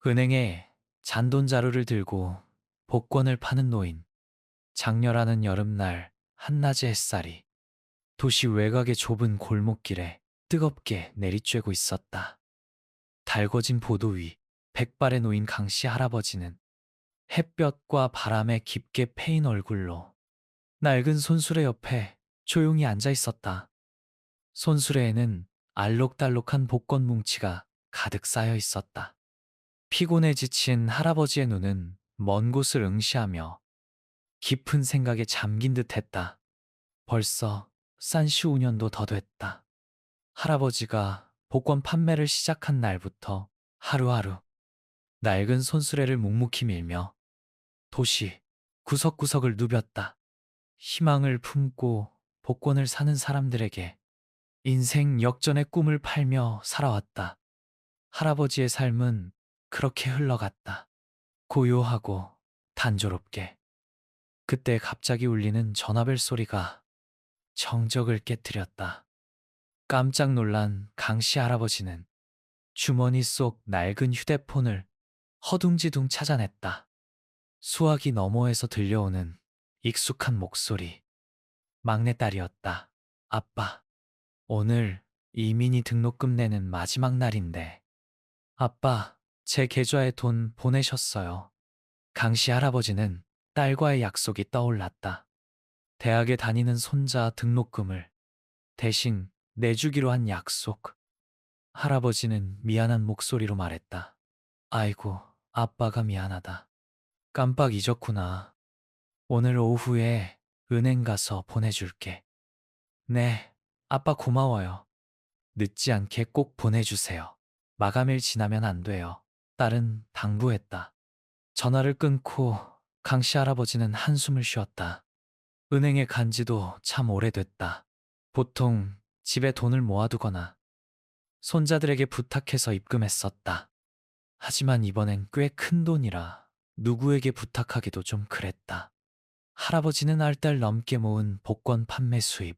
은행에 잔돈 자루를 들고 복권을 파는 노인. 장렬하는 여름날 한낮의 햇살이 도시 외곽의 좁은 골목길에 뜨겁게 내리쬐고 있었다. 달궈진 보도 위 백발에 놓인 강씨 할아버지는 햇볕과 바람에 깊게 패인 얼굴로 낡은 손수레 옆에 조용히 앉아 있었다. 손수레에는 알록달록한 복권 뭉치가 가득 쌓여 있었다. 피곤에 지친 할아버지의 눈은 먼 곳을 응시하며 깊은 생각에 잠긴 듯 했다. 벌써 싼시 5년도 더 됐다. 할아버지가 복권 판매를 시작한 날부터 하루하루 낡은 손수레를 묵묵히 밀며 도시 구석구석을 누볐다. 희망을 품고 복권을 사는 사람들에게 인생 역전의 꿈을 팔며 살아왔다. 할아버지의 삶은 그렇게 흘러갔다. 고요하고 단조롭게. 그때 갑자기 울리는 전화벨 소리가 정적을 깨뜨렸다. 깜짝 놀란 강씨 할아버지는 주머니 속 낡은 휴대폰을 허둥지둥 찾아냈다. 수화기 너머에서 들려오는 익숙한 목소리. 막내딸이었다. 아빠, 오늘 이민희 등록금 내는 마지막 날인데. 아빠, 제 계좌에 돈 보내셨어요. 강씨 할아버지는 딸과의 약속이 떠올랐다. 대학에 다니는 손자 등록금을 대신 내주기로 한 약속. 할아버지는 미안한 목소리로 말했다. 아이고, 아빠가 미안하다. 깜빡 잊었구나. 오늘 오후에 은행 가서 보내줄게. 네, 아빠 고마워요. 늦지 않게 꼭 보내주세요. 마감일 지나면 안 돼요. 딸은 당부했다. 전화를 끊고 강씨 할아버지는 한숨을 쉬었다. 은행에 간 지도 참 오래됐다. 보통 집에 돈을 모아두거나 손자들에게 부탁해서 입금했었다. 하지만 이번엔 꽤 큰 돈이라 누구에게 부탁하기도 좀 그랬다. 할아버지는 알달 넘게 모은 복권 판매 수입,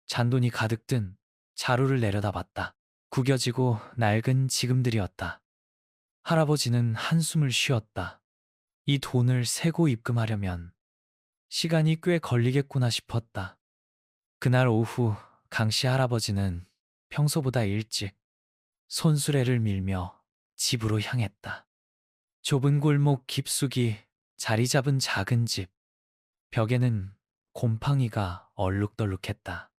잔돈이 가득 든 자루를 내려다봤다. 구겨지고 낡은 지금들이었다. 할아버지는 한숨을 쉬었다. 이 돈을 세고 입금하려면 시간이 꽤 걸리겠구나 싶었다. 그날 오후 강씨 할아버지는 평소보다 일찍 손수레를 밀며 집으로 향했다. 좁은 골목 깊숙이 자리 잡은 작은 집. 벽에는 곰팡이가 얼룩덜룩했다.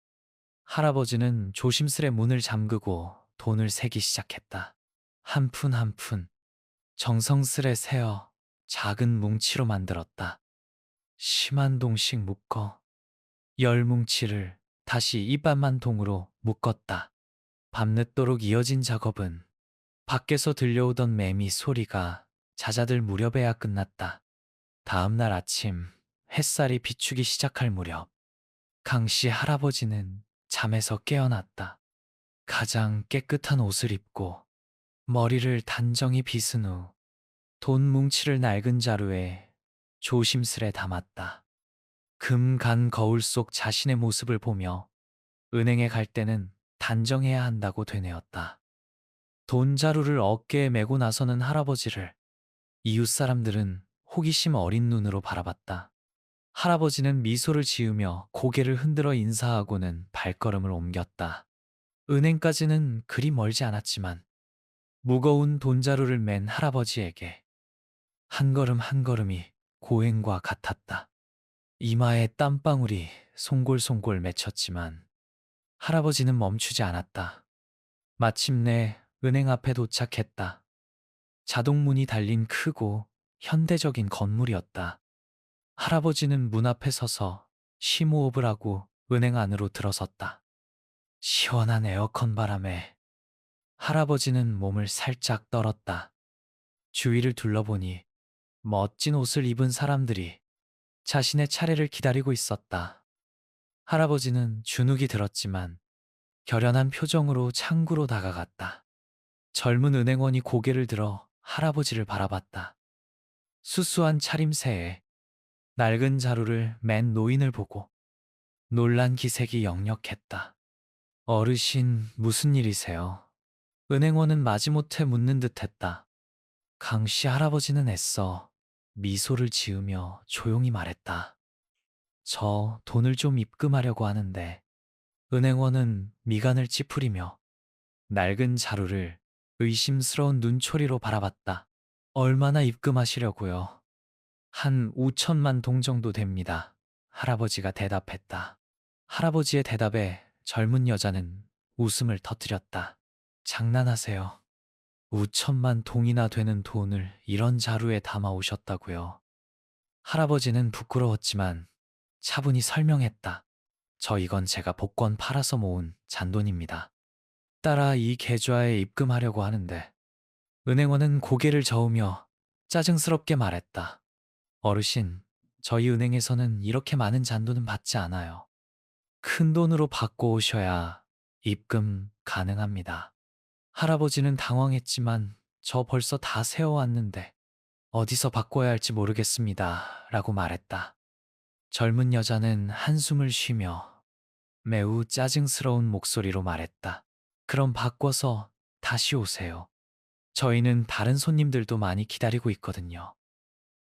할아버지는 조심스레 문을 잠그고 돈을 세기 시작했다. 한 푼 한 푼 정성스레 세어 작은 뭉치로 만들었다. 10만 동씩 묶어 10뭉치를 다시 2만만 동으로 묶었다. 밤늦도록 이어진 작업은 밖에서 들려오던 매미 소리가 잦아들 무렵에야 끝났다. 다음 날 아침 햇살이 비추기 시작할 무렵 강씨 할아버지는 잠에서 깨어났다. 가장 깨끗한 옷을 입고 머리를 단정히 빗은 후 돈 뭉치를 낡은 자루에 조심스레 담았다. 금간 거울 속 자신의 모습을 보며 은행에 갈 때는 단정해야 한다고 되뇌었다. 돈 자루를 어깨에 메고 나서는 할아버지를 이웃 사람들은 호기심 어린 눈으로 바라봤다. 할아버지는 미소를 지으며 고개를 흔들어 인사하고는 발걸음을 옮겼다. 은행까지는 그리 멀지 않았지만 무거운 돈자루를 맨 할아버지에게 한 걸음 한 걸음이 고행과 같았다. 이마에 땀방울이 송골송골 맺혔지만 할아버지는 멈추지 않았다. 마침내 은행 앞에 도착했다. 자동문이 달린 크고 현대적인 건물이었다. 할아버지는 문 앞에 서서 심호흡을 하고 은행 안으로 들어섰다. 시원한 에어컨 바람에 할아버지는 몸을 살짝 떨었다. 주위를 둘러보니 멋진 옷을 입은 사람들이 자신의 차례를 기다리고 있었다. 할아버지는 주눅이 들었지만 결연한 표정으로 창구로 다가갔다. 젊은 은행원이 고개를 들어 할아버지를 바라봤다. 수수한 차림새에 낡은 자루를 맨 노인을 보고 놀란 기색이 역력했다. 어르신, 무슨 일이세요? 은행원은 마지못해 묻는 듯 했다. 강씨 할아버지는 애써 미소를 지으며 조용히 말했다. 저 돈을 좀 입금하려고 하는데 은행원은 미간을 찌푸리며 낡은 자루를 의심스러운 눈초리로 바라봤다. 얼마나 입금하시려고요? 한 5천만 동 정도 됩니다. 할아버지가 대답했다. 할아버지의 대답에 젊은 여자는 웃음을 터뜨렸다. 장난하세요. 5천만 동이나 되는 돈을 이런 자루에 담아 오셨다고요. 할아버지는 부끄러웠지만 차분히 설명했다. 저 이건 제가 복권 팔아서 모은 잔돈입니다. 따라 이 계좌에 입금하려고 하는데 은행원은 고개를 저으며 짜증스럽게 말했다. 어르신, 저희 은행에서는 이렇게 많은 잔돈은 받지 않아요. 큰 돈으로 받고 오셔야 입금 가능합니다. 할아버지는 당황했지만 저 벌써 다 세워왔는데 어디서 바꿔야 할지 모르겠습니다. 라고 말했다. 젊은 여자는 한숨을 쉬며 매우 짜증스러운 목소리로 말했다. 그럼 바꿔서 다시 오세요. 저희는 다른 손님들도 많이 기다리고 있거든요.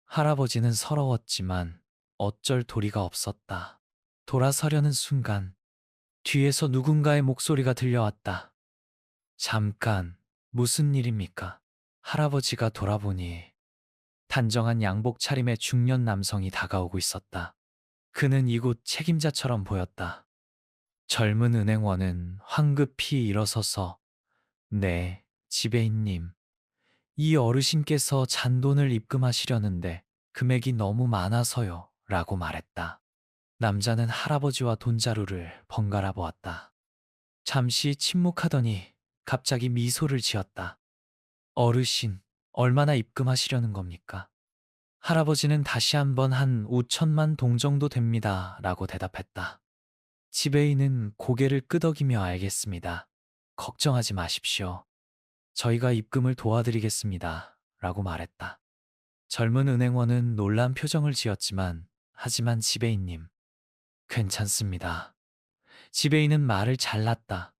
할아버지는 서러웠지만 어쩔 도리가 없었다. 돌아서려는 순간 뒤에서 누군가의 목소리가 들려왔다. 잠깐, 무슨 일입니까? 할아버지가 돌아보니 단정한 양복 차림의 중년 남성이 다가오고 있었다. 그는 이곳 책임자처럼 보였다. 젊은 은행원은 황급히 일어서서 네, 지배인님. 이 어르신께서 잔돈을 입금하시려는데 금액이 너무 많아서요. 라고 말했다. 남자는 할아버지와 돈자루를 번갈아 보았다. 잠시 침묵하더니 갑자기 미소를 지었다. 어르신, 얼마나 입금하시려는 겁니까? 할아버지는 다시 한번 한 5천만 동 정도 됩니다. 라고 대답했다. 지배인은 고개를 끄덕이며 알겠습니다. 걱정하지 마십시오. 저희가 입금을 도와드리겠습니다. 라고 말했다. 젊은 은행원은 놀란 표정을 지었지만 하지만 지배인님, 괜찮습니다. 지배인은 말을 잘랐다.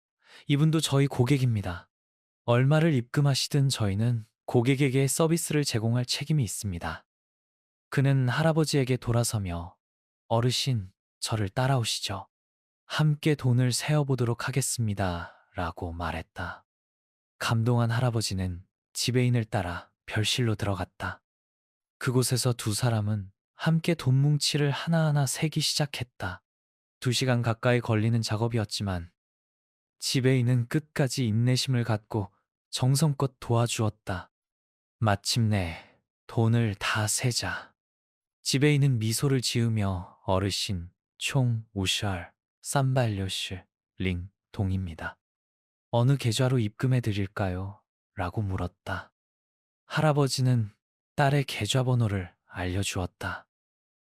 이분도 저희 고객입니다. 얼마를 입금하시든 저희는 고객에게 서비스를 제공할 책임이 있습니다. 그는 할아버지에게 돌아서며 어르신, 저를 따라오시죠. 함께 돈을 세어보도록 하겠습니다. 라고 말했다. 감동한 할아버지는 지배인을 따라 별실로 들어갔다. 그곳에서 두 사람은 함께 돈 뭉치를 하나하나 세기 시작했다. 2시간 가까이 걸리는 작업이었지만 지배인은 끝까지 인내심을 갖고 정성껏 도와주었다. 마침내 돈을 다 세자 지배인은 미소를 지으며 어르신, 총 우셜, 쌈발료실, 링, 동입니다. 어느 계좌로 입금해 드릴까요? 라고 물었다. 할아버지는 딸의 계좌번호를 알려주었다.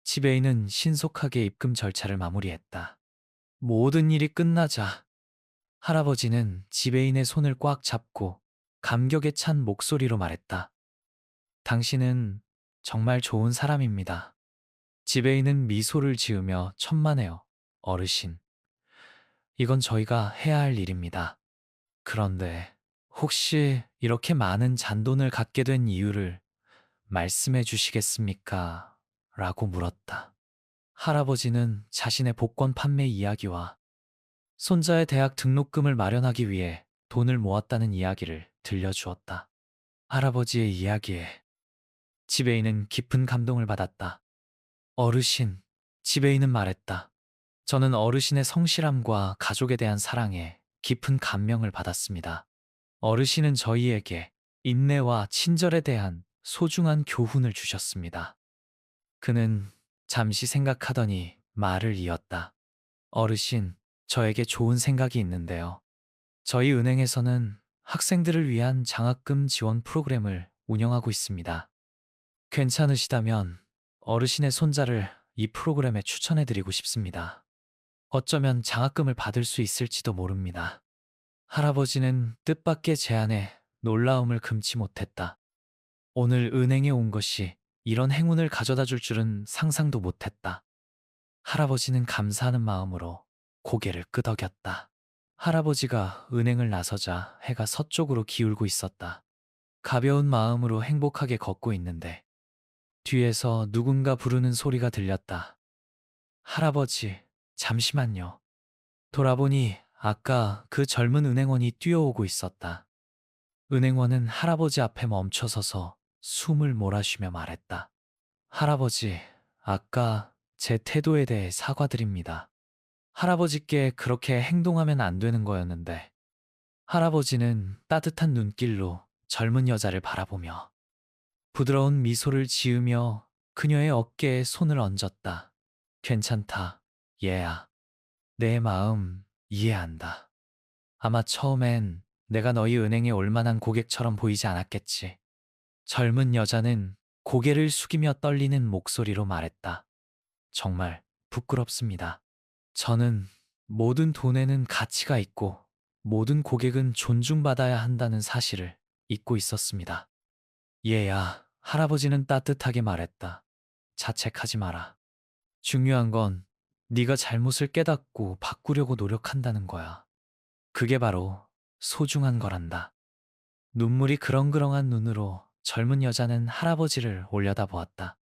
지배인은 신속하게 입금 절차를 마무리했다. 모든 일이 끝나자 할아버지는 지배인의 손을 꽉 잡고 감격에 찬 목소리로 말했다. 당신은 정말 좋은 사람입니다. 지배인은 미소를 지으며 천만에요, 어르신. 이건 저희가 해야 할 일입니다. 그런데 혹시 이렇게 많은 잔돈을 갖게 된 이유를 말씀해 주시겠습니까? 라고 물었다. 할아버지는 자신의 복권 판매 이야기와 손자의 대학 등록금을 마련하기 위해 돈을 모았다는 이야기를 들려주었다. 할아버지의 이야기에 지배인은 깊은 감동을 받았다. 어르신, 지배인은 말했다. 저는 어르신의 성실함과 가족에 대한 사랑에 깊은 감명을 받았습니다. 어르신은 저희에게 인내와 친절에 대한 소중한 교훈을 주셨습니다. 그는 잠시 생각하더니 말을 이었다. 어르신, 저에게 좋은 생각이 있는데요. 저희 은행에서는 학생들을 위한 장학금 지원 프로그램을 운영하고 있습니다. 괜찮으시다면 어르신의 손자를 이 프로그램에 추천해드리고 싶습니다. 어쩌면 장학금을 받을 수 있을지도 모릅니다. 할아버지는 뜻밖의 제안에 놀라움을 금치 못했다. 오늘 은행에 온 것이 이런 행운을 가져다 줄 줄은 상상도 못했다. 할아버지는 감사하는 마음으로 고개를 끄덕였다. 할아버지가 은행을 나서자 해가 서쪽으로 기울고 있었다. 가벼운 마음으로 행복하게 걷고 있는데 뒤에서 누군가 부르는 소리가 들렸다. 할아버지, 잠시만요. 돌아보니 아까 그 젊은 은행원이 뛰어오고 있었다. 은행원은 할아버지 앞에 멈춰서서 숨을 몰아쉬며 말했다. 할아버지, 아까 제 태도에 대해 사과드립니다. 할아버지께 그렇게 행동하면 안 되는 거였는데, 할아버지는 따뜻한 눈길로 젊은 여자를 바라보며 부드러운 미소를 지으며 그녀의 어깨에 손을 얹었다. 괜찮다, 얘야. 내 마음 이해한다. 아마 처음엔 내가 너희 은행에 올 만한 고객처럼 보이지 않았겠지. 젊은 여자는 고개를 숙이며 떨리는 목소리로 말했다. 정말 부끄럽습니다. 저는 모든 돈에는 가치가 있고 모든 고객은 존중받아야 한다는 사실을 잊고 있었습니다. 얘야, 할아버지는 따뜻하게 말했다. 자책하지 마라. 중요한 건 네가 잘못을 깨닫고 바꾸려고 노력한다는 거야. 그게 바로 소중한 거란다. 눈물이 그렁그렁한 눈으로 젊은 여자는 할아버지를 올려다보았다.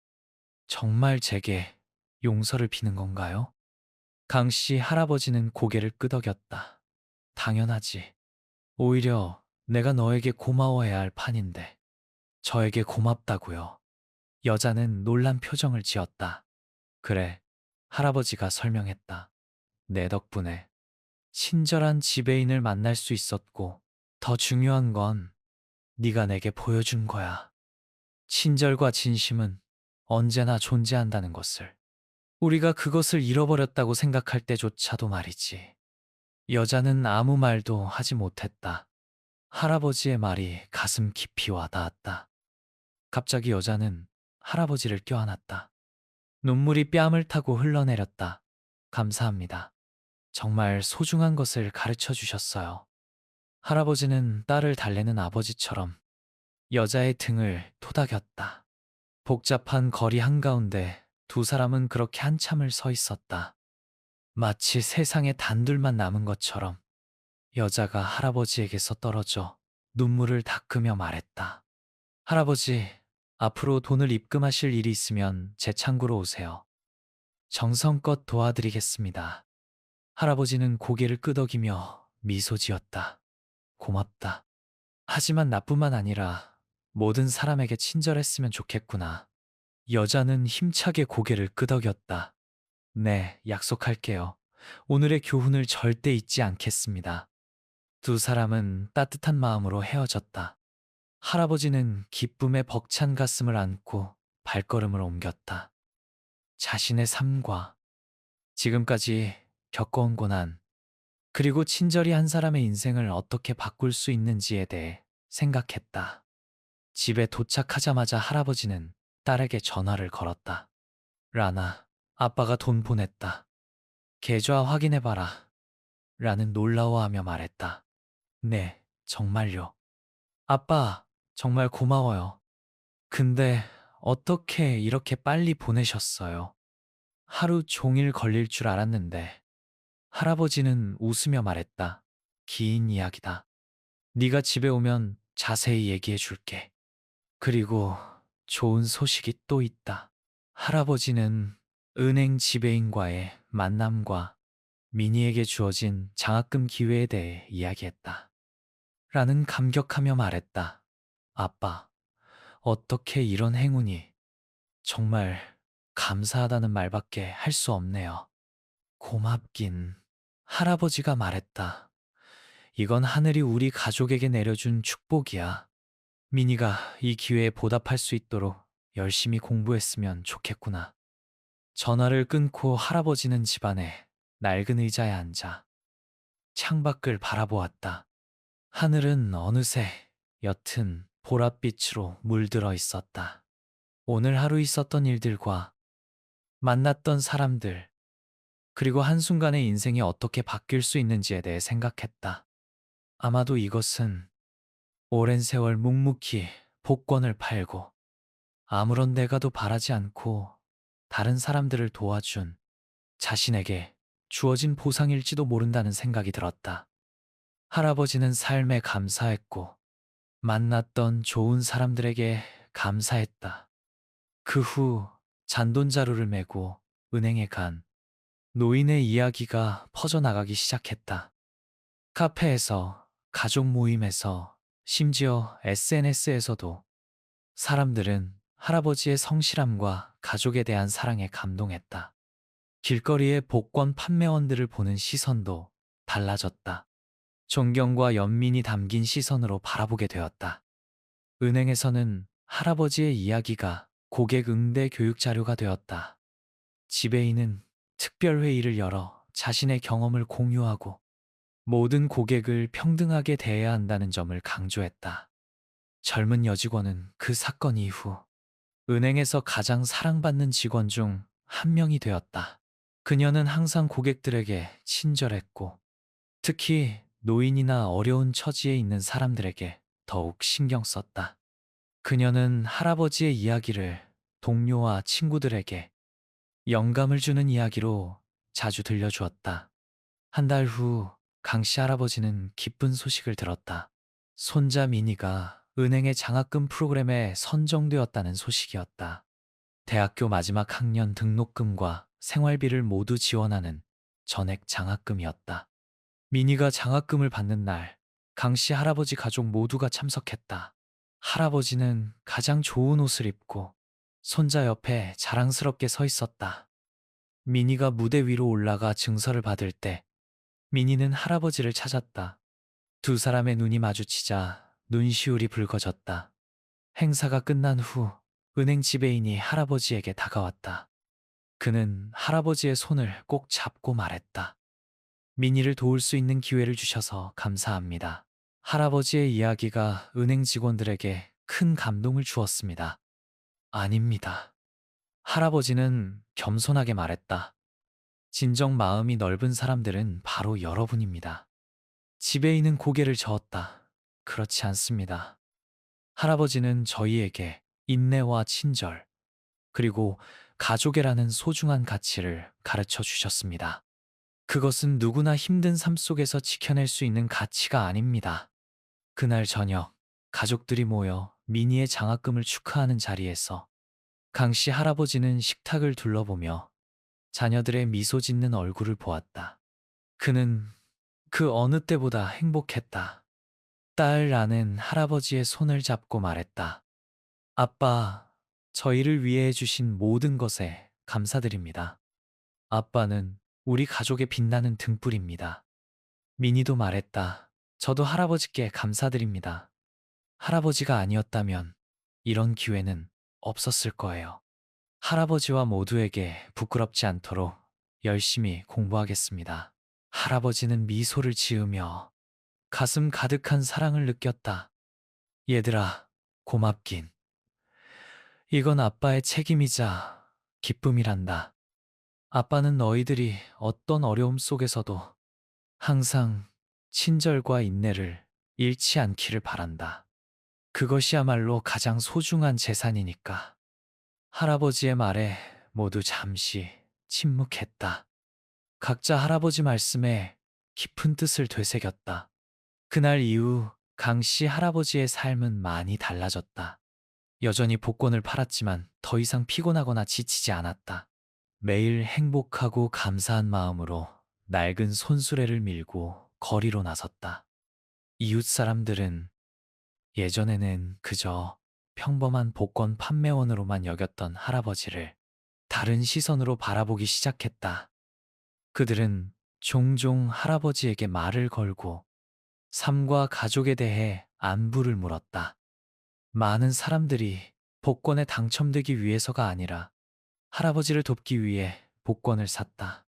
정말 제게 용서를 비는 건가요? 강씨 할아버지는 고개를 끄덕였다. 당연하지. 오히려 내가 너에게 고마워해야 할 판인데. 저에게 고맙다고요. 여자는 놀란 표정을 지었다. 그래, 할아버지가 설명했다. 내 덕분에 친절한 지배인을 만날 수 있었고 더 중요한 건 네가 내게 보여준 거야. 친절과 진심은 언제나 존재한다는 것을. 우리가 그것을 잃어버렸다고 생각할 때조차도 말이지. 여자는 아무 말도 하지 못했다. 할아버지의 말이 가슴 깊이 와닿았다. 갑자기 여자는 할아버지를 껴안았다. 눈물이 뺨을 타고 흘러내렸다. 감사합니다. 정말 소중한 것을 가르쳐 주셨어요. 할아버지는 딸을 달래는 아버지처럼 여자의 등을 토닥였다. 복잡한 거리 한가운데 두 사람은 그렇게 한참을 서 있었다. 마치 세상에 단둘만 남은 것처럼 여자가 할아버지에게서 떨어져 눈물을 닦으며 말했다. 할아버지, 앞으로 돈을 입금하실 일이 있으면 제 창구로 오세요. 정성껏 도와드리겠습니다. 할아버지는 고개를 끄덕이며 미소 지었다. 고맙다. 하지만 나뿐만 아니라 모든 사람에게 친절했으면 좋겠구나. 여자는 힘차게 고개를 끄덕였다. 네, 약속할게요. 오늘의 교훈을 절대 잊지 않겠습니다. 두 사람은 따뜻한 마음으로 헤어졌다. 할아버지는 기쁨에 벅찬 가슴을 안고 발걸음을 옮겼다. 자신의 삶과 지금까지 겪어온 고난, 그리고 친절히 한 사람의 인생을 어떻게 바꿀 수 있는지에 대해 생각했다. 집에 도착하자마자 할아버지는 딸에게 전화를 걸었다. 라나, 아빠가 돈 보냈다. 계좌 확인해봐라. 라는 놀라워하며 말했다. 네, 정말요. 아빠, 정말 고마워요. 근데 어떻게 이렇게 빨리 보내셨어요? 하루 종일 걸릴 줄 알았는데. 할아버지는 웃으며 말했다. 긴 이야기다. 네가 집에 오면 자세히 얘기해 줄게. 그리고 좋은 소식이 또 있다. 할아버지는 은행 지배인과의 만남과 미니에게 주어진 장학금 기회에 대해 이야기했다. 라는 감격하며 말했다. 아빠, 어떻게 이런 행운이. 정말 감사하다는 말밖에 할 수 없네요. 고맙긴. 할아버지가 말했다. 이건 하늘이 우리 가족에게 내려준 축복이야. 미니가 이 기회에 보답할 수 있도록 열심히 공부했으면 좋겠구나. 전화를 끊고 할아버지는 집안에 낡은 의자에 앉아 창밖을 바라보았다. 하늘은 어느새 옅은 보랏빛으로 물들어 있었다. 오늘 하루 있었던 일들과 만났던 사람들, 그리고 한순간에 인생이 어떻게 바뀔 수 있는지에 대해 생각했다. 아마도 이것은 오랜 세월 묵묵히 복권을 팔고 아무런 대가도 바라지 않고 다른 사람들을 도와준 자신에게 주어진 보상일지도 모른다는 생각이 들었다. 할아버지는 삶에 감사했고 만났던 좋은 사람들에게 감사했다. 그 후 잔돈자루를 메고 은행에 간 노인의 이야기가 퍼져나가기 시작했다. 카페에서, 가족 모임에서, 심지어 SNS에서도 사람들은 할아버지의 성실함과 가족에 대한 사랑에 감동했다. 길거리의 복권 판매원들을 보는 시선도 달라졌다. 존경과 연민이 담긴 시선으로 바라보게 되었다. 은행에서는 할아버지의 이야기가 고객 응대 교육 자료가 되었다. 지배인은 특별회의를 열어 자신의 경험을 공유하고 모든 고객을 평등하게 대해야 한다는 점을 강조했다. 젊은 여직원은 그 사건 이후 은행에서 가장 사랑받는 직원 중 한 명이 되었다. 그녀는 항상 고객들에게 친절했고 특히 노인이나 어려운 처지에 있는 사람들에게 더욱 신경 썼다. 그녀는 할아버지의 이야기를 동료와 친구들에게 영감을 주는 이야기로 자주 들려주었다. 한 달 후 강씨 할아버지는 기쁜 소식을 들었다. 손자 미니가 은행의 장학금 프로그램에 선정되었다는 소식이었다. 대학교 마지막 학년 등록금과 생활비를 모두 지원하는 전액 장학금이었다. 미니가 장학금을 받는 날, 강씨 할아버지 가족 모두가 참석했다. 할아버지는 가장 좋은 옷을 입고 손자 옆에 자랑스럽게 서 있었다. 미니가 무대 위로 올라가 증서를 받을 때 미니는 할아버지를 찾았다. 두 사람의 눈이 마주치자 눈시울이 붉어졌다. 행사가 끝난 후 은행 지배인이 할아버지에게 다가왔다. 그는 할아버지의 손을 꼭 잡고 말했다. 미니를 도울 수 있는 기회를 주셔서 감사합니다. 할아버지의 이야기가 은행 직원들에게 큰 감동을 주었습니다. 아닙니다. 할아버지는 겸손하게 말했다. 진정 마음이 넓은 사람들은 바로 여러분입니다. 지배인은 고개를 저었다. 그렇지 않습니다. 할아버지는 저희에게 인내와 친절, 그리고 가족이라는 소중한 가치를 가르쳐 주셨습니다. 그것은 누구나 힘든 삶 속에서 지켜낼 수 있는 가치가 아닙니다. 그날 저녁, 가족들이 모여 미니의 장학금을 축하하는 자리에서 강씨 할아버지는 식탁을 둘러보며 자녀들의 미소 짓는 얼굴을 보았다. 그는 그 어느 때보다 행복했다. 딸 아는 할아버지의 손을 잡고 말했다. 아빠, 저희를 위해 해주신 모든 것에 감사드립니다. 아빠는 우리 가족의 빛나는 등불입니다. 미니도 말했다. 저도 할아버지께 감사드립니다. 할아버지가 아니었다면 이런 기회는 없었을 거예요. 할아버지와 모두에게 부끄럽지 않도록 열심히 공부하겠습니다. 할아버지는 미소를 지으며 가슴 가득한 사랑을 느꼈다. 얘들아, 고맙긴. 이건 아빠의 책임이자 기쁨이란다. 아빠는 너희들이 어떤 어려움 속에서도 항상 친절과 인내를 잃지 않기를 바란다. 그것이야말로 가장 소중한 재산이니까. 할아버지의 말에 모두 잠시 침묵했다. 각자 할아버지 말씀에 깊은 뜻을 되새겼다. 그날 이후 강씨 할아버지의 삶은 많이 달라졌다. 여전히 복권을 팔았지만 더 이상 피곤하거나 지치지 않았다. 매일 행복하고 감사한 마음으로 낡은 손수레를 밀고 거리로 나섰다. 이웃 사람들은 예전에는 그저 평범한 복권 판매원으로만 여겼던 할아버지를 다른 시선으로 바라보기 시작했다. 그들은 종종 할아버지에게 말을 걸고 삶과 가족에 대해 안부를 물었다. 많은 사람들이 복권에 당첨되기 위해서가 아니라 할아버지를 돕기 위해 복권을 샀다.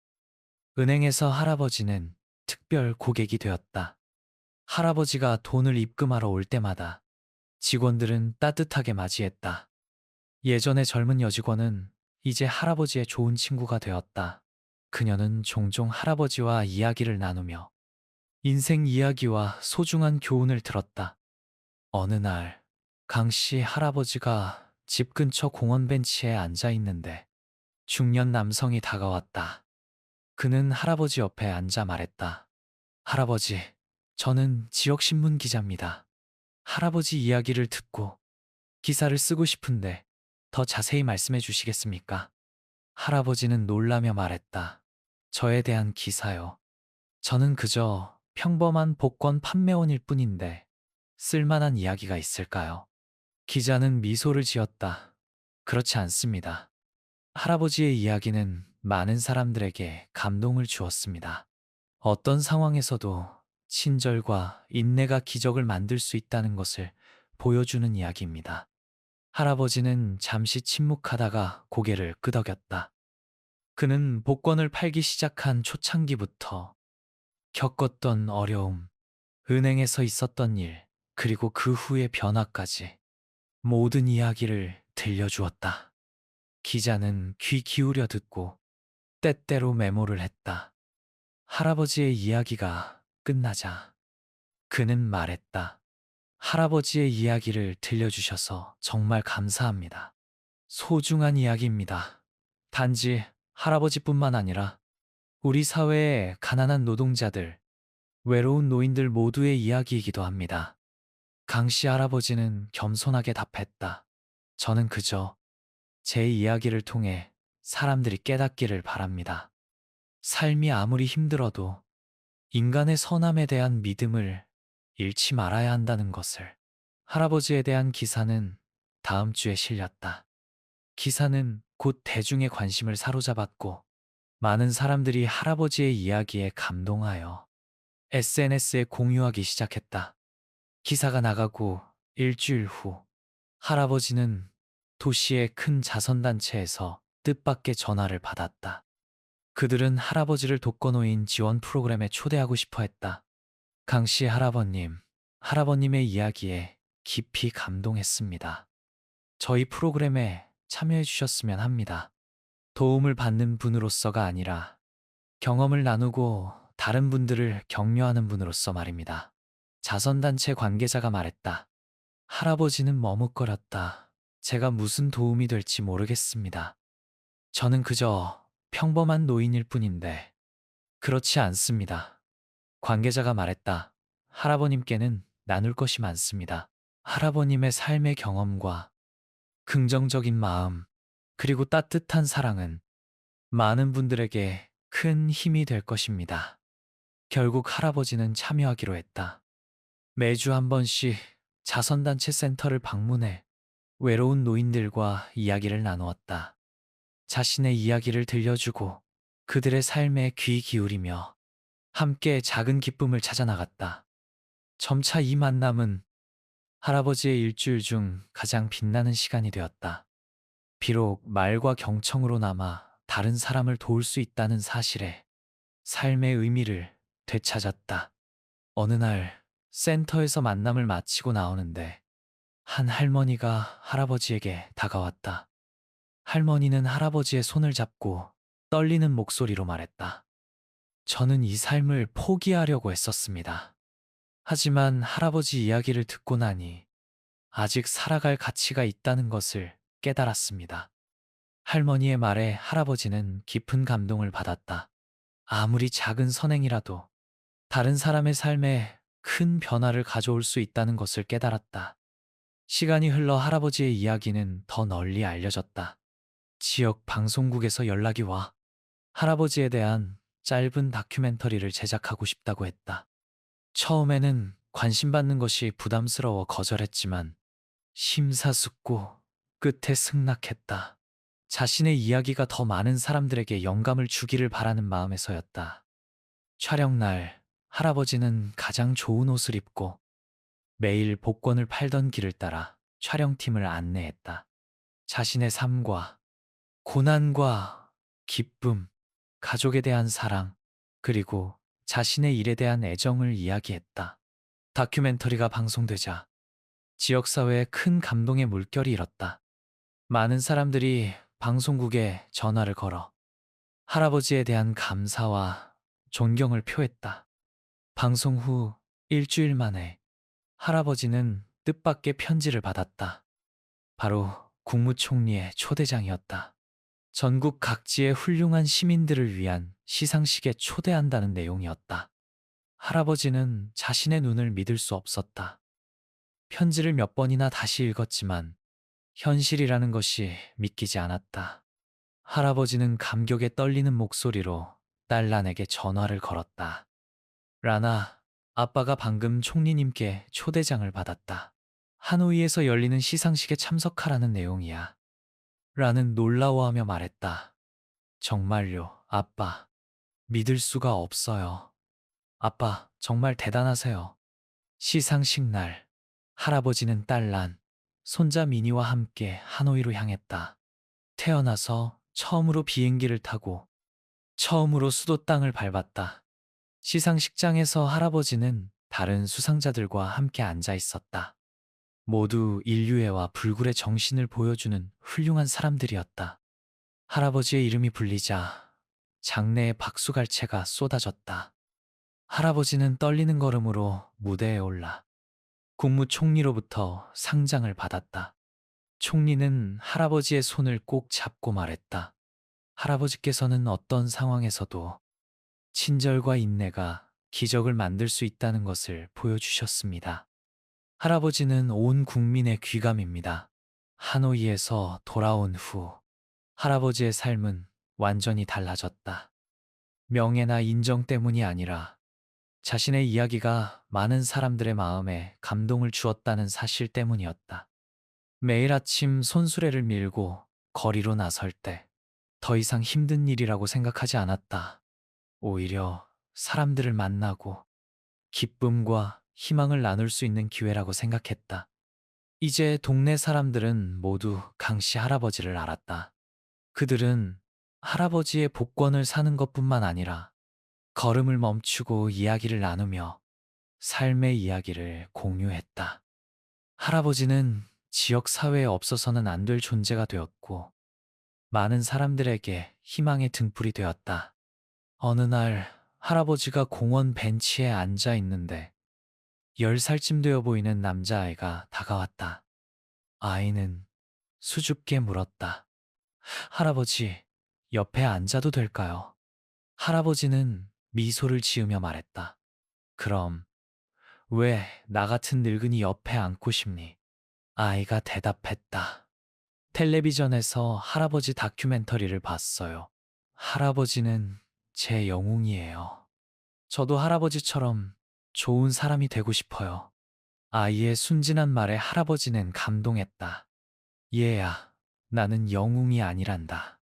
은행에서 할아버지는 특별 고객이 되었다. 할아버지가 돈을 입금하러 올 때마다 직원들은 따뜻하게 맞이했다. 예전의 젊은 여직원은 이제 할아버지의 좋은 친구가 되었다. 그녀는 종종 할아버지와 이야기를 나누며 인생 이야기와 소중한 교훈을 들었다. 어느 날, 강씨 할아버지가 집 근처 공원 벤치에 앉아 있는데 중년 남성이 다가왔다. 그는 할아버지 옆에 앉아 말했다. 할아버지, 저는 지역신문 기자입니다. 할아버지 이야기를 듣고 기사를 쓰고 싶은데 더 자세히 말씀해 주시겠습니까? 할아버지는 놀라며 말했다. 저에 대한 기사요. 저는 그저 평범한 복권 판매원일 뿐인데 쓸만한 이야기가 있을까요? 기자는 미소를 지었다. 그렇지 않습니다. 할아버지의 이야기는 많은 사람들에게 감동을 주었습니다. 어떤 상황에서도 친절과 인내가 기적을 만들 수 있다는 것을 보여주는 이야기입니다. 할아버지는 잠시 침묵하다가 고개를 끄덕였다. 그는 복권을 팔기 시작한 초창기부터 겪었던 어려움, 은행에서 있었던 일, 그리고 그 후의 변화까지 모든 이야기를 들려주었다. 기자는 귀 기울여 듣고 때때로 메모를 했다. 할아버지의 이야기가 끝나자 그는 말했다. 할아버지의 이야기를 들려주셔서 정말 감사합니다. 소중한 이야기입니다. 단지 할아버지뿐만 아니라 우리 사회의 가난한 노동자들, 외로운 노인들 모두의 이야기이기도 합니다. 강씨 할아버지는 겸손하게 답했다. 저는 그저 제 이야기를 통해 사람들이 깨닫기를 바랍니다. 삶이 아무리 힘들어도 인간의 선함에 대한 믿음을 잃지 말아야 한다는 것을. 할아버지에 대한 기사는 다음 주에 실렸다. 기사는 곧 대중의 관심을 사로잡았고 많은 사람들이 할아버지의 이야기에 감동하여 SNS에 공유하기 시작했다. 기사가 나가고 일주일 후 할아버지는 도시의 큰 자선단체에서 뜻밖의 전화를 받았다. 그들은 할아버지를 독거노인 지원 프로그램에 초대하고 싶어 했다. 강씨 할아버님, 할아버님의 이야기에 깊이 감동했습니다. 저희 프로그램에 참여해 주셨으면 합니다. 도움을 받는 분으로서가 아니라 경험을 나누고 다른 분들을 격려하는 분으로서 말입니다. 자선단체 관계자가 말했다. 할아버지는 머뭇거렸다. 제가 무슨 도움이 될지 모르겠습니다. 저는 그저 평범한 노인일 뿐인데. 그렇지 않습니다. 관계자가 말했다. 할아버님께는 나눌 것이 많습니다. 할아버님의 삶의 경험과 긍정적인 마음, 그리고 따뜻한 사랑은 많은 분들에게 큰 힘이 될 것입니다. 결국 할아버지는 참여하기로 했다. 매주 한 번씩 자선단체 센터를 방문해 외로운 노인들과 이야기를 나누었다. 자신의 이야기를 들려주고 그들의 삶에 귀 기울이며 함께 작은 기쁨을 찾아 나갔다. 점차 이 만남은 할아버지의 일주일 중 가장 빛나는 시간이 되었다. 비록 말과 경청으로나마 다른 사람을 도울 수 있다는 사실에 삶의 의미를 되찾았다. 어느 날 센터에서 만남을 마치고 나오는데 한 할머니가 할아버지에게 다가왔다. 할머니는 할아버지의 손을 잡고 떨리는 목소리로 말했다. 저는 이 삶을 포기하려고 했었습니다. 하지만 할아버지 이야기를 듣고 나니 아직 살아갈 가치가 있다는 것을 깨달았습니다. 할머니의 말에 할아버지는 깊은 감동을 받았다. 아무리 작은 선행이라도 다른 사람의 삶에 큰 변화를 가져올 수 있다는 것을 깨달았다. 시간이 흘러 할아버지의 이야기는 더 널리 알려졌다. 지역 방송국에서 연락이 와 할아버지에 대한 짧은 다큐멘터리를 제작하고 싶다고 했다. 처음에는 관심받는 것이 부담스러워 거절했지만 심사숙고 끝에 승낙했다. 자신의 이야기가 더 많은 사람들에게 영감을 주기를 바라는 마음에서였다. 촬영 날 할아버지는 가장 좋은 옷을 입고 매일 복권을 팔던 길을 따라 촬영팀을 안내했다. 자신의 삶과 고난과 기쁨, 가족에 대한 사랑, 그리고 자신의 일에 대한 애정을 이야기했다. 다큐멘터리가 방송되자 지역사회에 큰 감동의 물결이 일었다. 많은 사람들이 방송국에 전화를 걸어 할아버지에 대한 감사와 존경을 표했다. 방송 후 일주일 만에 할아버지는 뜻밖의 편지를 받았다. 바로 국무총리의 초대장이었다. 전국 각지의 훌륭한 시민들을 위한 시상식에 초대한다는 내용이었다. 할아버지는 자신의 눈을 믿을 수 없었다. 편지를 몇 번이나 다시 읽었지만 현실이라는 것이 믿기지 않았다. 할아버지는 감격에 떨리는 목소리로 딸란에게 전화를 걸었다. 라나, 아빠가 방금 총리님께 초대장을 받았다. 하노이에서 열리는 시상식에 참석하라는 내용이야. 라는 놀라워하며 말했다. 정말요, 아빠. 믿을 수가 없어요. 아빠, 정말 대단하세요. 시상식 날, 할아버지는 딸란, 손자 미니와 함께 하노이로 향했다. 태어나서 처음으로 비행기를 타고 처음으로 수도 땅을 밟았다. 시상식장에서 할아버지는 다른 수상자들과 함께 앉아 있었다. 모두 인류애와 불굴의 정신을 보여주는 훌륭한 사람들이었다. 할아버지의 이름이 불리자 장내에 박수갈채가 쏟아졌다. 할아버지는 떨리는 걸음으로 무대에 올라 국무총리로부터 상장을 받았다. 총리는 할아버지의 손을 꼭 잡고 말했다. 할아버지께서는 어떤 상황에서도 친절과 인내가 기적을 만들 수 있다는 것을 보여주셨습니다. 할아버지는 온 국민의 귀감입니다. 하노이에서 돌아온 후 할아버지의 삶은 완전히 달라졌다. 명예나 인정 때문이 아니라 자신의 이야기가 많은 사람들의 마음에 감동을 주었다는 사실 때문이었다. 매일 아침 손수레를 밀고 거리로 나설 때 더 이상 힘든 일이라고 생각하지 않았다. 오히려 사람들을 만나고 기쁨과 희망을 나눌 수 있는 기회라고 생각했다. 이제 동네 사람들은 모두 강씨 할아버지를 알았다. 그들은 할아버지의 복권을 사는 것뿐만 아니라 걸음을 멈추고 이야기를 나누며 삶의 이야기를 공유했다. 할아버지는 지역 사회에 없어서는 안 될 존재가 되었고 많은 사람들에게 희망의 등불이 되었다. 어느 날 할아버지가 공원 벤치에 앉아 있는데 10살쯤 되어 보이는 남자아이가 다가왔다. 아이는 수줍게 물었다. 할아버지, 옆에 앉아도 될까요? 할아버지는 미소를 지으며 말했다. 그럼 왜 나 같은 늙은이 옆에 앉고 싶니? 아이가 대답했다. 텔레비전에서 할아버지 다큐멘터리를 봤어요. 할아버지는 제 영웅이에요. 저도 할아버지처럼 좋은 사람이 되고 싶어요. 아이의 순진한 말에 할아버지는 감동했다. 얘야, 나는 영웅이 아니란다.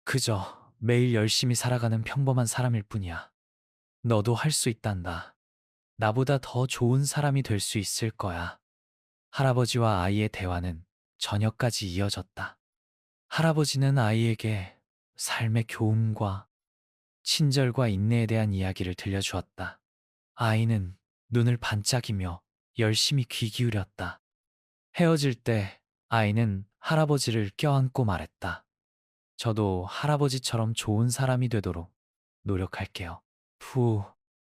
그저 매일 열심히 살아가는 평범한 사람일 뿐이야. 너도 할 수 있단다. 나보다 더 좋은 사람이 될 수 있을 거야. 할아버지와 아이의 대화는 저녁까지 이어졌다. 할아버지는 아이에게 삶의 교훈과 친절과 인내에 대한 이야기를 들려주었다. 아이는 눈을 반짝이며 열심히 귀 기울였다. 헤어질 때 아이는 할아버지를 껴안고 말했다. 저도 할아버지처럼 좋은 사람이 되도록 노력할게요. 후,